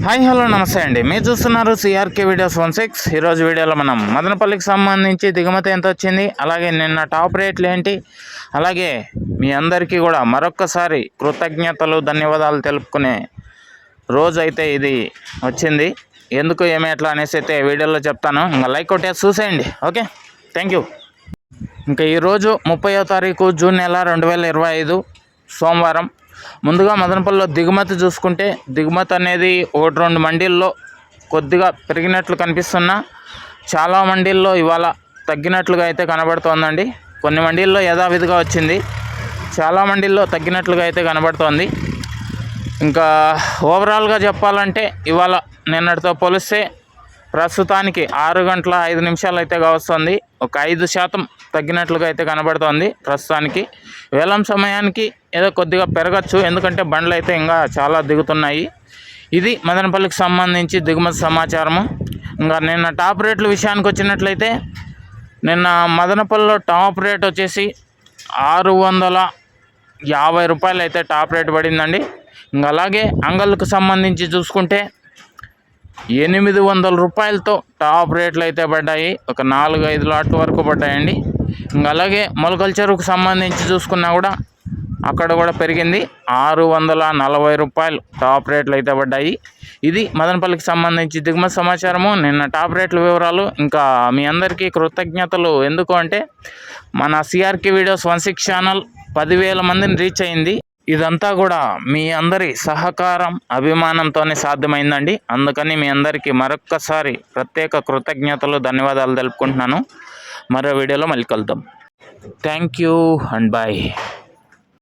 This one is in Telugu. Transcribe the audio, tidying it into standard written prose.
హాయ్ హలో నమస్తే అండి. మీరు చూస్తున్నారు సిఆర్కే వీడియోస్ 16. ఈరోజు వీడియోలో మనం మదనపల్లికి సంబంధించి దిగుమతి ఎంత వచ్చింది, అలాగే నిన్న టాప్ రేట్లు ఏంటి, అలాగే మీ అందరికీ కూడా మరొక్కసారి కృతజ్ఞతలు ధన్యవాదాలు తెలుపుకునే రోజు అయితే ఇది వచ్చింది. ఎందుకు ఏమి ఎట్లా అనేసి అయితే వీడియోలో చెప్తాను. ఇంకా లైక్ కొట్టేసి చూసేయండి. Okay, thank you. ఇంకా ఈరోజు 30వ తారీఖు జూన్ నెల 2025 సోమవారం. ముందుగా మదనపల్లిలో దిగుమతి చూసుకుంటే దిగుమతి అనేది 1-2 మండీల్లో కొద్దిగా పెరిగినట్లు కనిపిస్తున్నా చాలా మండీల్లో ఇవాళ తగ్గినట్లుగా అయితే కనబడుతోందండి. కొన్ని మండీల్లో యథావిధిగా వచ్చింది, చాలా మండీల్లో తగ్గినట్లుగా అయితే కనబడుతోంది. ఇంకా ఓవరాల్గా చెప్పాలంటే ఇవాళ నిన్నటితో పోలిస్తే ప్రస్తుతానికి 6 గంటల 5 నిమిషాలు అయితే కావస్తుంది. ఒక 5% తగ్గినట్లుగా అయితే కనబడుతోంది. ప్రస్తుతానికి వేలం సమయానికి ఏదో కొద్దిగా పెరగచ్చు, ఎందుకంటే బండ్లు అయితే ఇంకా చాలా దిగుతున్నాయి. ఇది మదనపల్లికి సంబంధించి దిగుమతి సమాచారము. ఇంకా నిన్న టాప్ రేట్ల విషయానికి వచ్చినట్లయితే నిన్న మదనపల్లిలో టాప్ రేట్ వచ్చేసి 650 రూపాయలు అయితే టాప్ రేట్ పడిందండి. ఇంకా అలాగే అంగళ్ళకు సంబంధించి చూసుకుంటే 800 రూపాయలతో టాప్ రేట్లు అయితే పడ్డాయి. ఒక 4-5 లాట్ల వరకు పడ్డాయండి. ఇంకా అలాగే మొలకల చెరువుకు సంబంధించి చూసుకున్నా కూడా అక్కడ కూడా పెరిగింది. 640 రూపాయలు టాప్ రేట్లు అయితే పడ్డాయి. ఇది మదనపల్లికి సంబంధించి దిగుమతి సమాచారము, నిన్న టాప్ రేట్ల వివరాలు. ఇంకా మీ అందరికీ కృతజ్ఞతలు. ఎందుకు అంటే మన సిఆర్కే వీడియోస్ 16 ఛానల్ 10,000 మందిని రీచ్ అయింది. ఇదంతా కూడా మీ అందరి సహకారం అభిమానంతోనే సాధ్యమైందండి. అందుకని మీ అందరికీ మరొక్కసారి ప్రత్యేక కృతజ్ఞతలు ధన్యవాదాలు తెలుపుకుంటున్నాను. మరో వీడియోలో మళ్ళీ కలుద్దాం. Thank you and bye.